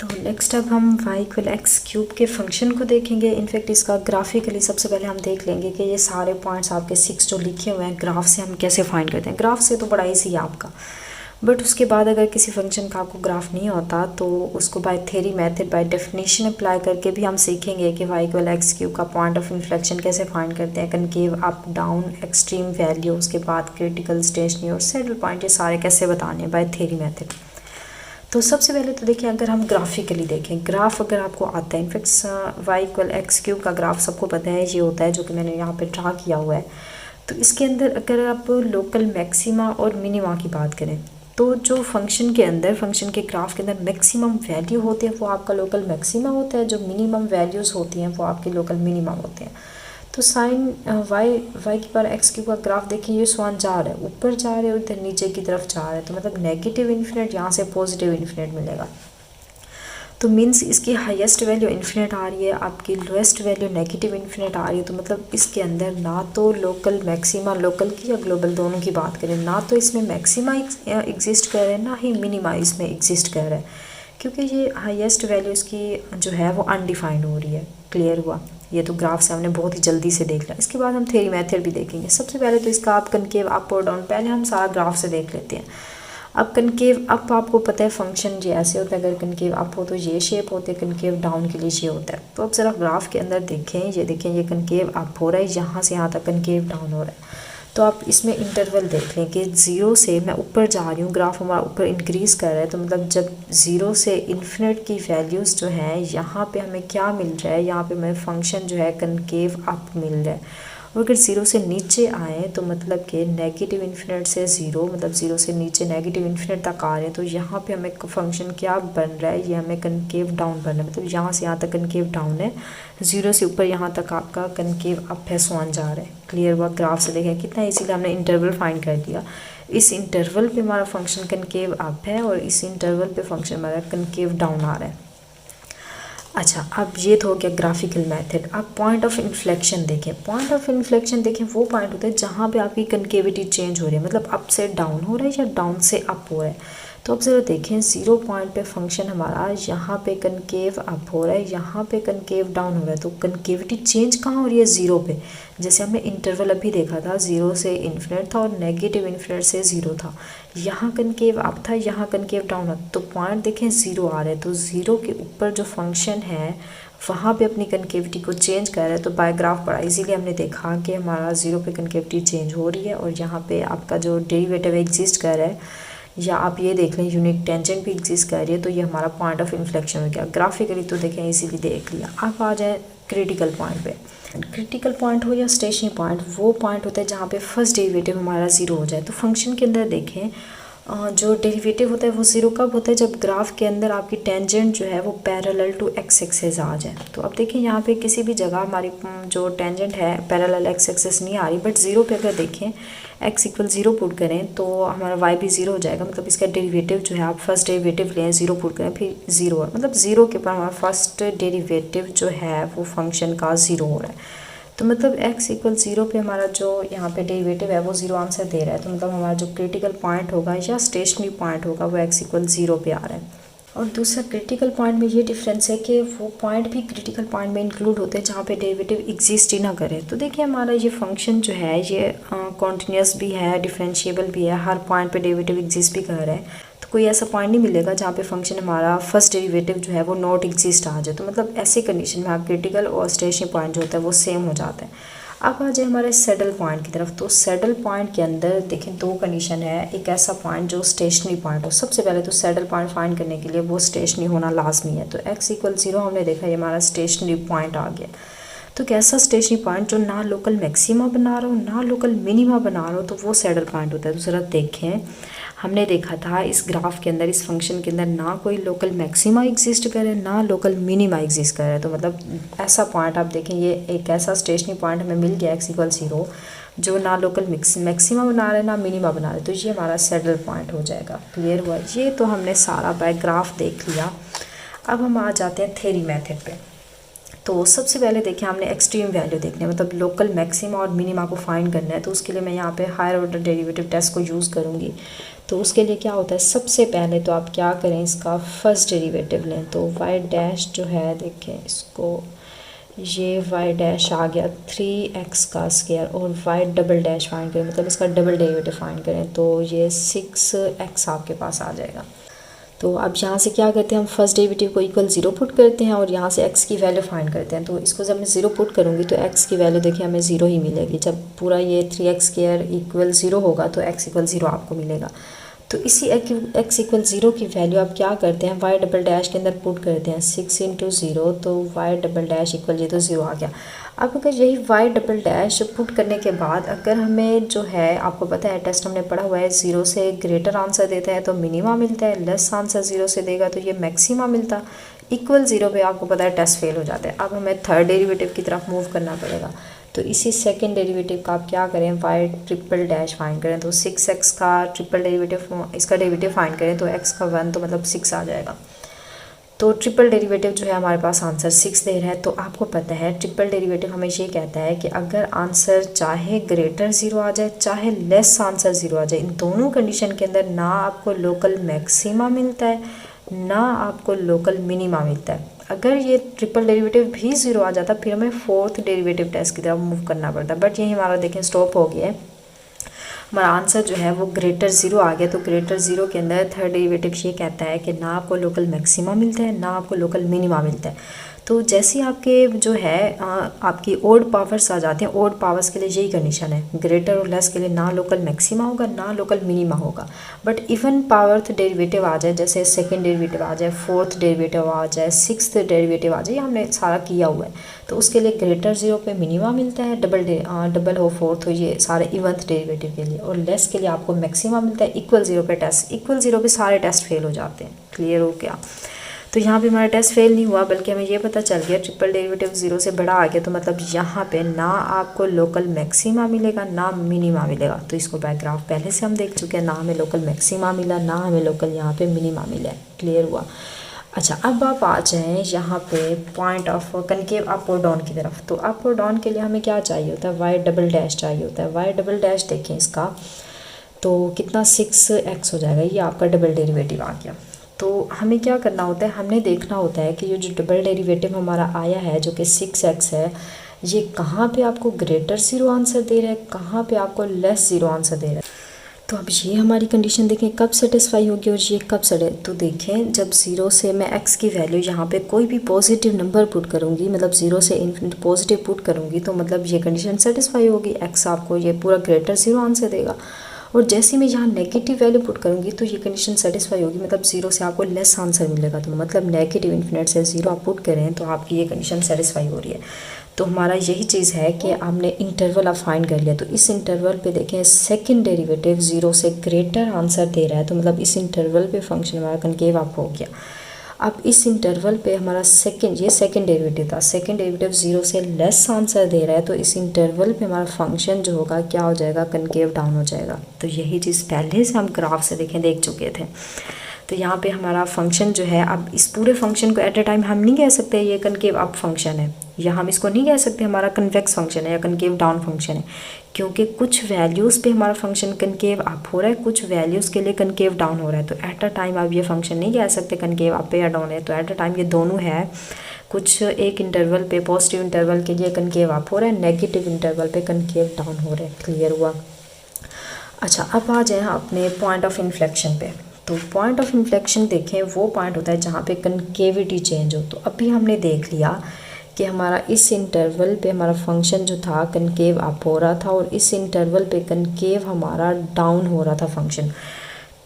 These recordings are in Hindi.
तो नेक्स्ट अब हम y इक्वल एक्स क्यूब के फंक्शन को देखेंगे। इनफैक्ट इसका ग्राफिकली सबसे पहले हम देख लेंगे कि ये सारे पॉइंट्स आपके 6 जो लिखे हुए हैं ग्राफ से हम कैसे फाइंड करते हैं। ग्राफ से तो बड़ा ईजी है आपका, बट उसके बाद अगर किसी फंक्शन का आपको ग्राफ नहीं होता तो उसको by theory method by definition apply करके भी हम सीखेंगे कि y इक्वल एक्स क्यूब का पॉइंट ऑफ इन्फ्लेक्शन कैसे फाइंड करते हैं, concave up down extreme value, उसके बाद क्रिटिकल स्टेशनरी और सैडल पॉइंट, ये सारे कैसे बताने हैं बाय थ्योरी मेथड। तो सबसे पहले तो देखिए, अगर हम ग्राफिकली देखें, ग्राफ अगर आपको आता है, in fact y equal x cube का ग्राफ सबको पता है ये होता है जो कि मैंने यहाँ पे ड्रा किया हुआ है। तो इसके अंदर अगर आप लोकल मैक्सिमा और मिनिमा की बात करें तो जो फंक्शन के अंदर, फंक्शन के ग्राफ के अंदर मैक्सिमम वैल्यू होती है वो आपका लोकल मैक्सिमा होता है, जो मिनिमम वैल्यूज़ होती हैं वो आपके लोकल मिनिमा होते हैं। तो साइन y की पावर एक्स क्यूब का ग्राफ देखिए, ये स्वान जा रहा है, ऊपर जा रहा है और इधर नीचे की तरफ जा रहा है, तो मतलब नेगेटिव इन्फिनिट यहाँ से पॉजिटिव इन्फिनिट मिलेगा। तो मीन्स इसकी हाईएस्ट वैल्यू इन्फिनिट आ रही है, आपकी लोएस्ट वैल्यू नेगेटिव इन्फिनिट आ रही है। तो मतलब इसके अंदर ना तो लोकल मैक्सिमा, लोकल की या ग्लोबल दोनों की बात करें, ना तो इसमें मैक्सिमा एग्जिस्ट कर रहा है ना ही मिनिमा इसमें एग्जिस्ट कर रहा है, क्योंकि ये हाईएस्ट वैल्यू इसकी जो है वो अनडिफाइंड हो रही है। क्लियर हुआ? ये तो ग्राफ से हमने बहुत ही जल्दी से देख लिया। इसके बाद हम थ्योरी मेथड भी देखेंगे। सबसे पहले तो इसका आप कनकेव अप और डाउन, पहले हम सारा ग्राफ से देख लेते हैं। अब कनकेव अप आपको पता है फंक्शन जो ऐसे होता है, अगर कनकेव अप हो तो ये शेप होती है, कनकेव डाउन के लिए ये होता है। तो अब ज़रा ग्राफ के अंदर देखें, ये देखें ये कनकेव अप हो रहा है, यहाँ से यहाँ तक कनकेव डाउन हो रहा है। तो आप इसमें इंटरवल देख लें कि 0 से मैं ऊपर जा रही हूँ, ग्राफ हमारा ऊपर इंक्रीज़ कर रहा है, तो मतलब जब 0 से इन्फिनिट की वैल्यूज़ जो हैं यहाँ पे हमें क्या मिल रहा है, यहाँ पे हमें फंक्शन जो है कनकेव अप मिल रहा है। और अगर 0 से नीचे आए तो मतलब कि नेगेटिव इन्फिनिट से 0, मतलब 0 से नीचे नेगेटिव इन्फिनिट तक आ रहे हैं, तो यहाँ पे हमें फंक्शन क्या बन रहा है, ये हमें कनकेव डाउन बन रहा है, मतलब यहाँ से यहाँ तक कनकेव डाउन है, 0 से ऊपर यहाँ तक आपका कनकेव अप है, स्वान जा रहा है। क्लियर हुआ? ग्राफ से देखें कितना इसीलिए हमने इंटरवल फाइंड कर दिया। इस इंटरवल पे हमारा फंक्शन कनकेव अप है और इस इंटरवल पे फंक्शन हमारा कनकेव डाउन आ रहा है। अच्छा, अब ये तो हो गया ग्राफिकल मेथड। अब पॉइंट ऑफ इन्फ्लेक्शन देखें। पॉइंट ऑफ इन्फ्लेक्शन देखें, वो पॉइंट होता है जहाँ पे आपकी कनकेविटी चेंज हो रही है, मतलब अप से डाउन हो रहा है या डाउन से अप हो रहा है। तो अब ज़रा देखें, 0 पॉइंट पे फंक्शन हमारा यहाँ पे कनकेव अप हो रहा है, यहाँ पे कनकेव डाउन हो रहा है, तो कनकेविटी चेंज कहाँ हो रही है? 0 पे। जैसे हमने इंटरवल अभी देखा था, 0 से इन्फिनिट था और नेगेटिव इन्फिनिट से 0 था। यहाँ कनकेव अप था, यहाँ कनकेव डाउन था, तो पॉइंट देखें 0 आ रहा है, तो 0 के ऊपर जो फंक्शन है वहाँ पे अपनी कनकेविटी को चेंज कर रहा है। तो बाय ग्राफ पढ़ा, इसीलिए हमने देखा कि हमारा 0 पे कनकेविटी चेंज हो रही है और यहाँ पे आपका जो डेरिवेटिव एग्जिस्ट कर रहा है, या आप ये देख लें यूनिट टेंजेंट भी एग्जिस्ट कर रही है, तो ये हमारा पॉइंट ऑफ इन्फ्लेक्शन हो गया। ग्राफिकली तो देखें इसीलिए देख लिया। अब आ जाए क्रिटिकल पॉइंट पे। क्रिटिकल पॉइंट हो या स्टेशनरी पॉइंट, वो पॉइंट होता है जहाँ पे फर्स्ट डेरिवेटिव हमारा 0 हो जाए। तो फंक्शन के अंदर देखें, जो डेरिवेटिव होता है वो 0 कब होता है? जब ग्राफ के अंदर आपकी टेंजेंट जो है वो पैरेलल टू एक्स एक्सिस आ जाए। तो अब देखिए यहाँ पे किसी भी जगह हमारी जो टेंजेंट है पैरेलल एक्स एक्सिस नहीं आ रही, बट 0 पे अगर देखें x इक्वल 0 पुट करें तो हमारा y भी 0 हो जाएगा। मतलब इसका डेरिवेटिव जो है, आप फर्स्ट डेरिवेटिव लें, 0 पुट करें, फिर 0 है, मतलब 0 के ऊपर हमारा फर्स्ट डेरिवेटिव जो है वो फंक्शन का 0 हो रहा है। तो मतलब x इक्वल 0 पे हमारा जो यहाँ पे डेरिवेटिव है वो 0 आंसर दे रहा है। तो मतलब हमारा जो क्रिटिकल पॉइंट होगा या स्टेशनरी पॉइंट होगा वो x इक्वल 0 पे आ रहा है। और दूसरा क्रिटिकल पॉइंट में ये डिफरेंस है कि वो पॉइंट भी क्रिटिकल पॉइंट में इंक्लूड होते हैं जहाँ पे डेरिवेटिव एग्जिस्ट ही ना करे। तो देखिए हमारा ये फंक्शन जो है ये कॉन्टिन्यूस भी है, डिफरेंशिएबल भी है, हर पॉइंट पे डेरिवेटिव एग्जिस्ट भी कर रहा है। तो कोई ऐसा पॉइंट नहीं मिलेगा जहाँ पे फंक्शन हमारा फर्स्ट डेरिवेटिव जो है वो नॉट एग्जिस्ट आ जाए। तो मतलब ऐसी कंडीशन में आप क्रिटिकल और स्टेशनरी पॉइंट जो होता है वो सेम हो जाता है। अब आ जाए हमारे सैडल पॉइंट की तरफ। तो सैडल पॉइंट के अंदर देखें दो कंडीशन है, एक ऐसा पॉइंट जो स्टेशनरी पॉइंट हो। सबसे पहले तो सैडल पॉइंट फाइंड करने के लिए वो स्टेशनरी होना लाजमी है। तो x इक्वल 0 हमने देखा, ये हमारा स्टेशनरी पॉइंट आ गया। तो कैसा स्टेशनरी पॉइंट जो ना लोकल मैक्सिमा बना रहा हो ना लोकल मिनिमा बना रहा हो, तो वो सैडल पॉइंट होता है। तो ज़रा देखें, हमने देखा था इस ग्राफ के अंदर, इस फंक्शन के अंदर ना कोई लोकल मैक्सिमा एग्जिस्ट करे ना लोकल मिनिमा एग्जिस्ट करे। तो मतलब ऐसा पॉइंट आप देखें, ये एक ऐसा स्टेशनरी पॉइंट हमें मिल गया x इक्वल 0 जो ना लोकल मैक्सिमा बना रहे ना मिनिमा बना रहे, तो ये हमारा सैडल पॉइंट हो जाएगा। क्लियर हुआ? ये तो हमने सारा बाय ग्राफ देख लिया। अब हम आ जाते हैं थ्योरी मेथड पे। तो सबसे पहले देखिए हमने एक्सट्रीम वैल्यू देखनी है, मतलब लोकल मैक्सिमा और मिनिमा को फाइंड करना है। तो उसके लिए मैं यहाँ पे हायर ऑर्डर डेरिवेटिव टेस्ट को यूज़ करूँगी। तो तो उसके लिए क्या होता है, सबसे पहले तो आप क्या करें, इसका फर्स्ट डेरिवेटिव लें। तो वाई डैश जो है, देखें इसको, ये वाई डैश आ गया 3x का स्क्वायर, और वाई डबल डैश फाइंड करें, मतलब इसका डबल डेरिवेटिव फाइंड करें, तो ये 6x आपके पास आ जाएगा। तो अब यहाँ से क्या करते हैं, हम फर्स्ट डेरिवेटिव को इक्वल 0 पुट करते हैं और यहाँ से x की वैल्यू फाइंड करते हैं। तो इसको जब मैं 0 पुट करूँगी तो x की वैल्यू देखिए हमें 0 ही मिलेगी। जब पूरा ये 3x स्क्वायर इक्वल 0 होगा तो x इक्वल 0 आपको मिलेगा। तो इसी x इक्वल 0 की वैल्यू आप क्या करते हैं, y डबल डैश के अंदर पुट करते हैं, 6 इंटू 0, तो y डबल डैश इक्वल ये तो 0 आ गया। अब अगर यही y डबल डैश पुट करने के बाद अगर हमें जो है, आपको पता है टेस्ट हमने पढ़ा हुआ है, 0 से ग्रेटर आंसर देता है तो मिनिमा मिलता है, लेस आंसर 0 से देगा तो ये मैक्सिमा मिलता, इक्वल 0 पे आपको पता है टेस्ट फेल हो जाता है। अब हमें थर्ड डेरिवेटिव की तरफ मूव करना पड़ेगा। तो इसी सेकंड डेरिवेटिव का आप क्या करें, वाई ट्रिपल डैश फाइंड करें। तो 6x का ट्रिपल डेरिवेटिव, इसका डेरिवेटिव फाइंड करें तो x का 1 तो मतलब 6 आ जाएगा। तो ट्रिपल डेरिवेटिव जो है हमारे पास आंसर 6 दे रहा है। तो आपको पता है ट्रिपल डेरिवेटिव हमें ये कहता है कि अगर आंसर चाहे ग्रेटर 0 आ जाए चाहे लेस आंसर 0 आ जाए, इन दोनों कंडीशन के अंदर ना आपको लोकल मैक्सिमा मिलता है ना आपको लोकल मिनिमा मिलता है। अगर ये ट्रिपल डेरिवेटिव भी 0 आ जाता फिर हमें फोर्थ डेरिवेटिव टेस्ट की तरफ मूव करना पड़ता, बट यही हमारा देखें स्टॉप हो गया है। हमारा आंसर जो है वो ग्रेटर 0 आ गया। तो ग्रेटर 0 के अंदर थर्ड डेरिवेटिव ये कहता है कि ना आपको लोकल मैक्सिमा मिलता है ना आपको लोकल मिनिमा मिलता है। तो जैसे आपके जो है आपकी ओड पावर्स आ जाते हैं, ओड पावर्स के लिए यही कंडीशन है, ग्रेटर और लेस के लिए ना लोकल मैक्सिमा होगा ना लोकल मिनिमा होगा। बट इवन पावर्थ डेरिवेटिव आ जाए, जैसे सेकंड डेरिवेटिव आ जाए, फोर्थ डेरिवेटिव आ जाए, सिक्स्थ डेरिवेटिव आ जाए, हमने सारा किया हुआ है, तो उसके लिए ग्रेटर 0 पे मिनिमा मिलता है, डबल हो फोर्थ हो, ये सारे इवंथ डेरिवेटिव के लिए, और लेस के लिए आपको मैक्सिमा मिलता है इक्वल 0 पे टेस्ट। इक्वल 0 पे सारे टेस्ट फेल हो जाते हैं। क्लियर हो गया? तो यहाँ पे हमारा टेस्ट फेल नहीं हुआ, बल्कि हमें ये पता चल गया ट्रिपल डेरिवेटिव 0 से बड़ा आ गया, तो मतलब यहाँ पे ना आपको लोकल मैक्सिमा मिलेगा ना मिनिमा मिलेगा। तो इसको बैकग्राफ पहले से हम देख चुके हैं, ना हमें लोकल मैक्सिमा मिला ना हमें लोकल यहाँ पे मिनिमा मिला। क्लियर हुआ? अच्छा, अब आप आ जाएँ यहाँ पे पॉइंट ऑफ कनकेव अप और डाउन की तरफ। तो अप और डाउन के लिए हमें क्या चाहिए होता है, वाई डबल डैश चाहिए होता है। वाई डबल डैश देखें इसका, तो कितना 6x हो जाएगा, ये आपका डबल डेरिवेटिव आ गया। तो हमें क्या करना होता है, हमने देखना होता है कि ये जो डबल डेरिवेटिव हमारा आया है जो कि 6x है, ये कहाँ पे आपको ग्रेटर 0 आंसर दे रहा है, कहाँ पे आपको लेस 0 आंसर दे रहा है। तो अब ये हमारी कंडीशन देखें कब सेटिस्फाई होगी और ये कब तो देखें जब 0 से मैं x की वैल्यू यहाँ पे कोई भी पॉजिटिव नंबर पुट करूँगी, मतलब 0 से इन्फिनिट पॉजिटिव पुट करूँगी, तो मतलब ये कंडीशन सेटिस्फाई होगी, x आपको ये पूरा ग्रेटर 0 आंसर देगा। और जैसे मैं यहाँ नेगेटिव वैल्यू पुट करूँगी तो ये कंडीशन सेटिस्फाई होगी, मतलब 0 से आपको लेस आंसर मिलेगा। तो मतलब नेगेटिव इन्फिनिट से 0 आप पुट करें तो आपकी ये कंडीशन सेटिस्फाई हो रही है। तो हमारा यही चीज़ है कि हमने इंटरवल आप फाइंड कर लिया। तो इस इंटरवल पे देखें सेकंड डेरिवेटिव 0 से ग्रेटर आंसर दे रहा है, तो मतलब इस इंटरवल पे फंक्शन हमारा कनकेव अप हो गया। अब इस इंटरवल पे हमारा सेकंड डेरिवेटिव था, सेकंड डेरिवेटिव 0 से लेस आंसर दे रहा है, तो इस इंटरवल पे हमारा फंक्शन जो होगा क्या हो जाएगा, कनकेव डाउन हो जाएगा। तो यही चीज़ पहले से हम ग्राफ से देख चुके थे। तो यहाँ पे हमारा फंक्शन जो है, अब इस पूरे फंक्शन को एट अ टाइम हम नहीं कह सकते ये कनकेव अप फंक्शन है, या हम इसको नहीं कह सकते हमारा कन्वेक्स फंक्शन है या कनकेव डाउन फंक्शन है, क्योंकि कुछ वैल्यूज़ पे हमारा फंक्शन कनकेव अप हो रहा है, कुछ वैल्यूज़ के लिए कनकेव डाउन हो रहा है। तो एट अ टाइम आप ये फंक्शन नहीं कह सकते कनकेव अप पे या डाउन है, तो एट अ टाइम ये दोनों है। कुछ एक इंटरवल पे पॉजिटिव इंटरवल के लिए कनकेव अप हो रहा है, नेगेटिव इंटरवल पे कनकेव डाउन हो रहा है। क्लियर हुआ? अच्छा, अब आ जाए अपने पॉइंट ऑफ इन्फ्लेक्शन पे। तो पॉइंट ऑफ इन्फ्लेक्शन देखें वो पॉइंट होता है जहाँ पे कनकेविटी चेंज हो। तो अभी हमने देख लिया कि हमारा इस इंटरवल पे हमारा फंक्शन जो था कनकेव अप हो रहा था और इस इंटरवल पे कनकेव हमारा डाउन हो रहा था फंक्शन।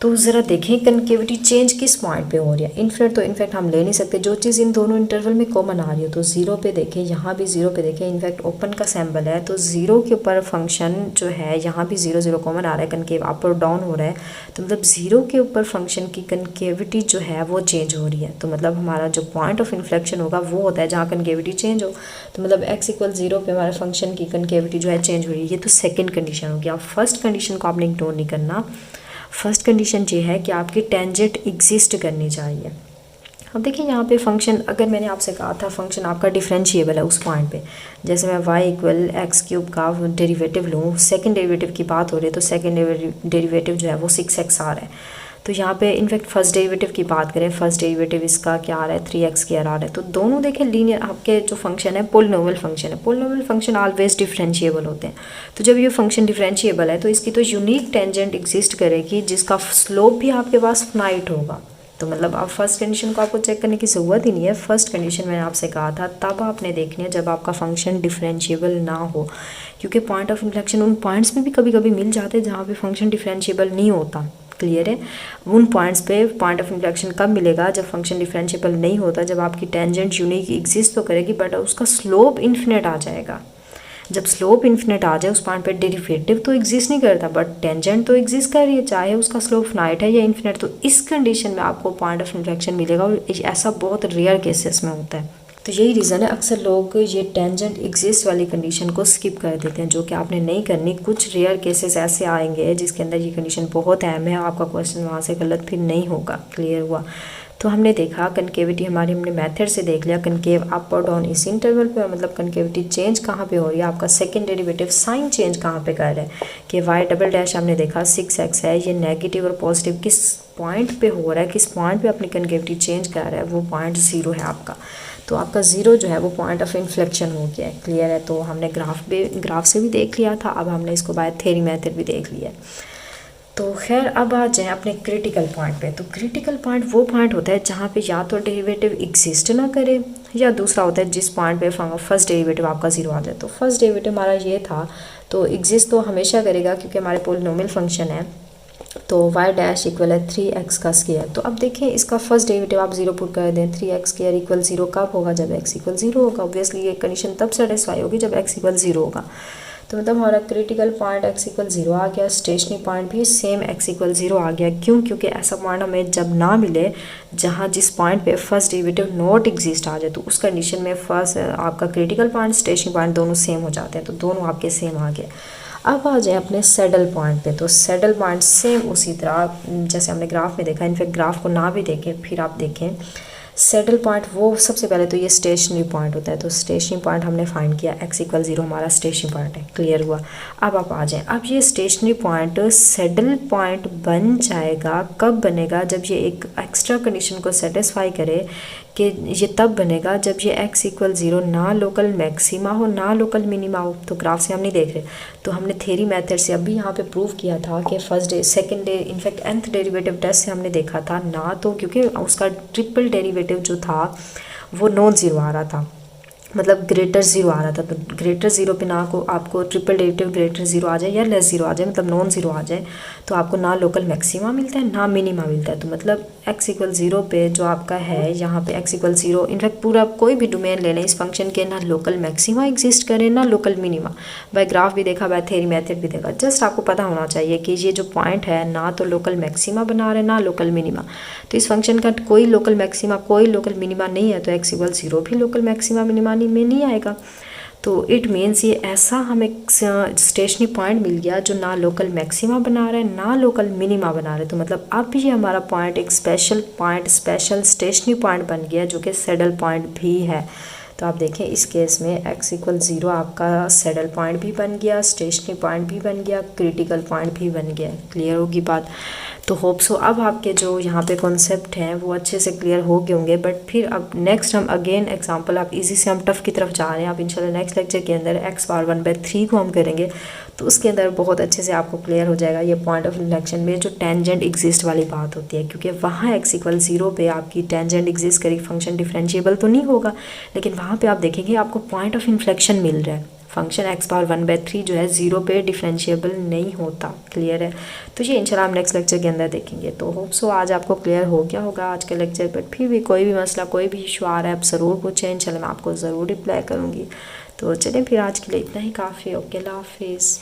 तो ज़रा देखें कनकेविटी चेंज किस पॉइंट पे हो रही है। इन्फिनिट तो इनफैक्ट हम ले नहीं सकते, जो चीज़ इन दोनों इंटरवल में कॉमन आ रही हो। तो 0 पे देखें, यहाँ भी 0 पे देखें, इनफैक्ट ओपन का सैम्बल है, तो 0 के ऊपर फंक्शन जो है यहाँ भी 0 0 कॉमन आ रहा है, कनकेव अप और डाउन हो रहा है। तो मतलब 0 के ऊपर फंक्शन की कनकेविटी जो है वो चेंज हो रही है। तो मतलब हमारा जो पॉइंट ऑफ इन्फ्लेक्शन होगा वो होता है जहाँ कनकेविटी चेंज हो। तो मतलब x = 0 पे हमारे फंक्शन की कनकेविटी जो है चेंज हो रही है। ये तो सेकेंड कंडीशन हो गया। फर्स्ट कंडीशन को आपने इग्नोर नहीं करना। फर्स्ट कंडीशन ये है कि आपकी टेंजेंट एग्जिस्ट करनी चाहिए। अब देखिए यहाँ पे फंक्शन, अगर मैंने आपसे कहा था फंक्शन आपका डिफरेंशिएबल है उस पॉइंट पे, जैसे मैं y इक्वल एक्स क्यूब का डेरिवेटिव लूँ, सेकंड डेरिवेटिव की बात हो रही है तो सेकंड डेरिवेटिव जो है वो 6x आ रहा है। तो यहाँ पे इनफैक्ट फर्स्ट डेरिवेटिव की बात करें, फर्स्ट डेरिवेटिव इसका क्या आ रहा है 3x² आ रहा है। तो दोनों देखें लीनियर आपके जो फंक्शन है पोलिनोमियल फंक्शन है, पोलिनोमियल फंक्शन ऑलवेज डिफरेंशिएबल होते हैं। तो जब ये फंक्शन डिफरेंशिएबल है तो इसकी तो यूनिक टेंजेंट एग्जिस्ट करेगी जिसका स्लोप भी आपके पास फाइनाइट होगा। तो मतलब आप फर्स्ट कंडीशन को आपको चेक करने की ज़रूरत ही नहीं है। फर्स्ट कंडीशन मैंने आपसे कहा था तब आपने देखनी है जब आपका फंक्शन डिफरेंशिएबल ना हो, क्योंकि पॉइंट ऑफ इन्फ्लेक्शन उन पॉइंट्स में भी कभी कभी मिल जाते हैं जहाँ पे फंक्शन डिफरेंशिएबल नहीं होता। क्लियर है? उन पॉइंट्स पे पॉइंट ऑफ इन्फ्लेक्शन कब मिलेगा? जब फंक्शन डिफरेंशिएबल नहीं होता, जब आपकी टेंजेंट यूनिक एग्जिस्ट तो करेगी बट उसका स्लोप इन्फिनिट आ जाएगा। जब स्लोप इन्फिनिट आ जाए उस पॉइंट पे डेरिवेटिव तो एग्जिस्ट नहीं करता बट टेंजेंट तो एग्जिस्ट कर रही है, चाहे उसका स्लोप फाइनाइट है या इन्फिनिट। तो इस कंडीशन में आपको पॉइंट ऑफ इन्फ्लेक्शन मिलेगा और ऐसा बहुत रेयर केसेस में होता है। तो यही रीज़न है अक्सर लोग ये टेंजेंट एग्जिस्ट वाली कंडीशन को स्किप कर देते हैं, जो कि आपने नहीं करनी। कुछ रेयर केसेस ऐसे आएंगे जिसके अंदर ये कंडीशन बहुत अहम है, आपका क्वेश्चन वहाँ से गलत फिर नहीं होगा। क्लियर हुआ? तो हमने देखा कनकेविटी हमारी, हमने मेथड से देख लिया कनकेव अप और डाउन इस इंटरवल पे, मतलब कनकेविटी चेंज कहाँ पे हो रही है, आपका सेकंड डेरिवेटिव साइन चेंज कहाँ पे कर रहा है कि y डबल डैश हमने देखा 6x है, ये नेगेटिव और पॉजिटिव किस पॉइंट पे हो रहा है, किस पॉइंट पे अपनी कनकेविटी चेंज कर रहा है, वो पॉइंट 0 है आपका। तो आपका 0 जो है वो पॉइंट ऑफ इन्फ्लेक्शन हो गया है। क्लियर है? तो हमने ग्राफ से भी देख लिया था, अब हमने इसको बाय थ्योरी मेथड भी देख लिया है। तो खैर अब आ जाएँ अपने क्रिटिकल पॉइंट पे। तो क्रिटिकल पॉइंट वो पॉइंट होता है जहाँ पे या तो डेरिवेटिव एग्जिस्ट ना करे, या दूसरा होता है जिस पॉइंट पे फर्स्ट डेरिवेटिव आपका 0 आ जाए। तो फर्स्ट डेरिवेटिव हमारा ये था, तो एग्जिस्ट तो हमेशा करेगा क्योंकि हमारे पोलिनोमियल फंक्शन है। तो y डैश इक्वल है 3x का स्क्वायर। तो अब देखें इसका फर्स्ट डेरिवेटिव आप 0 पुट कर दें, 3x स्क्वायर इक्वल 0 कब होगा? जब x इक्वल 0 होगा। ऑब्वियसली ये कंडीशन तब सेटिस्फाई होगी जब x इक्वल 0 होगा। तो मतलब हमारा क्रिटिकल पॉइंट x इक्वल 0 आ गया, स्टेशनरी पॉइंट भी सेम x इक्वल 0 आ गया। क्यों? क्योंकि ऐसा पॉइंट हमें जब ना मिले जहाँ जिस पॉइंट पे फर्स्ट डेरिवेटिव नॉट एग्जिस्ट आ जाए, तो उस कंडीशन में फर्स्ट आपका क्रिटिकल पॉइंट स्टेशनरी पॉइंट दोनों सेम हो जाते हैं। तो दोनों आपके सेम आ गए। अब आ जाए अपने सैडल पॉइंट पे। तो सैडल पॉइंट सेम उसी तरह जैसे हमने ग्राफ में देखा, इनफैक्ट ग्राफ को ना भी देखें फिर आप देखें सैडल पॉइंट वो सबसे पहले तो ये स्टेशनरी पॉइंट होता है। तो स्टेशनरी पॉइंट हमने फाइंड किया, x इक्वल 0 हमारा स्टेशनरी पॉइंट है। क्लियर हुआ? अब आप आ जाएं, अब ये स्टेशनरी पॉइंट सैडल पॉइंट बन जाएगा। कब बनेगा? जब ये एक एक्स्ट्रा कंडीशन को सेटिस्फाई करे कि ये तब बनेगा जब ये x इक्वल 0 ना लोकल मैक्सिमा हो ना लोकल मिनिमा हो। तो ग्राफ से हम नहीं देख रहे, तो हमने थ्योरी मेथड से अभी यहाँ पे प्रूव किया था कि first D second D in fact nth derivative test से हमने देखा था ना, तो क्योंकि उसका ट्रिपल डेरिवेटिव जो था वो नॉन ज़ीरो आ रहा था, मतलब ग्रेटर 0 आ रहा था। तो ग्रेटर 0 पे ना को आपको ट्रिपल डेरिवेटिव ग्रेटर 0 आ जाए या लेस 0 आ जाए, मतलब नॉन 0 आ जाए, तो आपको ना लोकल मैक्सिमा मिलता है ना मिनिमा मिलता है। तो मतलब x इक्वल 0 पे जो आपका है यहाँ पे x इक्वल 0 इनफैक्ट पूरा कोई भी डोमेन ले लें इस फंक्शन के, ना लोकल मैक्सिमा एग्जिस्ट करे ना लोकल मिनिमा। बाय ग्राफ भी देखा, बाय थ्योरी मेथड भी देखा। जस्ट आपको पता होना चाहिए कि ये जो पॉइंट है ना तो लोकल मैक्सिमा बना रहे ना लोकल मिनिमा। तो इस फंक्शन का कोई लोकल मैक्सिमा कोई लोकल मिनिमा नहीं है, तो x इक्वल 0 भी लोकल मैक्सिमा मिनिमा में नहीं आएगा। तो इट मीन्स ये ऐसा हमें स्टेशनरी पॉइंट मिल गया जो ना लोकल मैक्सिमा बना रहा है ना लोकल मिनिमा बना रहे। तो मतलब अब ये हमारा पॉइंट एक special point, special stationary point बन गया जो कि सैडल पॉइंट भी है। तो आप देखें इस केस में x इक्वल 0 आपका सैडल पॉइंट भी बन गया, स्टेशनरी पॉइंट भी बन गया, क्रिटिकल पॉइंट भी बन गया। क्लियर होगी बात? तो होप सो अब आपके जो यहाँ पे कॉन्सेप्ट हैं वो अच्छे से क्लियर हो गए होंगे। बट फिर अब नेक्स्ट हम अगेन एग्जांपल, आप इजी से हम टफ की तरफ जा रहे हैं। आप इंशाल्लाह नेक्स्ट लेक्चर के अंदर x बार 1/3 को हम करेंगे, तो उसके अंदर बहुत अच्छे से आपको क्लियर हो जाएगा ये पॉइंट ऑफ इन्फ्लेक्शन में जो टेंजेंट एग्जिस्ट वाली बात होती है, क्योंकि वहाँ x इक्वल 0 पे आपकी टेंजेंट एग्जिस्ट करेगी, फंक्शन डिफरेंशिएबल तो नहीं होगा, लेकिन वहाँ पे आप देखेंगे आपको पॉइंट ऑफ इन्फ्लेक्शन मिल रहा है। फंक्शन x बार 1/3 जो है 0 पे डिफरेंशिएबल नहीं होता। क्लियर है? तो ये इंशाल्लाह हम नेक्स्ट लेक्चर के अंदर देखेंगे। तो होप सो आज आपको क्लियर हो गया होगा आज के लेक्चर। बट फिर भी कोई भी मसला कोई भी इशू आ रहा है आप ज़रूर पूछें, इंशाल्लाह मैं आपको ज़रूर रिप्लाई करूँगी। तो चलें फिर आज के लिए इतना ही काफ़ी। ओके, अल्लाह हाफिज़।